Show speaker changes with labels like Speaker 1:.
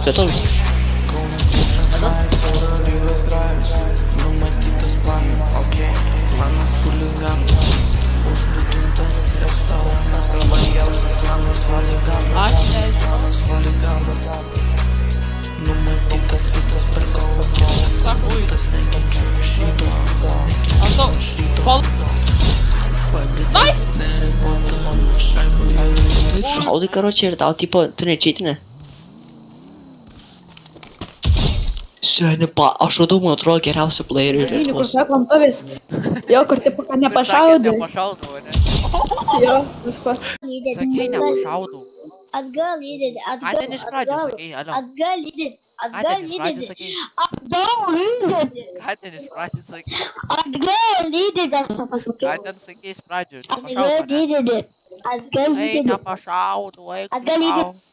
Speaker 1: Готовься.
Speaker 2: Numatytas planas, planas chuliganas, užbukintas restoranas, planas chuliganas, planas chuliganas, numatytas kitas per kauno kelias, tas nekenčiu iš ryto, nekenčiu iš ryto, padėtis neribota, šaibų
Speaker 1: Tu šaudai, короче, ir tau, tipo, tu nečytini. Seni, aš radau, man atrodo, geriausią playerį Lietuvos.
Speaker 3: Sakom, tavęs. Jo, kur tipo, kad nepašaudai.
Speaker 4: Nepašaudau, ne?
Speaker 3: Jo, tas pats.
Speaker 4: Sakei, nepašaudau.
Speaker 5: Atgal įdedi,
Speaker 4: Ką ten iš pradžių sakei, alio?
Speaker 5: atgal įdedi,
Speaker 4: Ką
Speaker 5: atgal
Speaker 4: ten iš pradžių
Speaker 5: įdedi,
Speaker 4: sakei?
Speaker 5: atgal įdedi,
Speaker 4: Ką ten iš pradžių sakei?
Speaker 5: atgal įdedi, aš tau
Speaker 4: Ką
Speaker 5: pasakiau.
Speaker 4: ten sakei iš pradžių?
Speaker 5: Atgal
Speaker 4: Nepašaudau, ne?
Speaker 5: įdedi, atgal
Speaker 4: Ei,
Speaker 5: įdedi,
Speaker 4: nepašaudau, eik
Speaker 5: atgal
Speaker 4: tu
Speaker 5: įdedi.
Speaker 4: sau.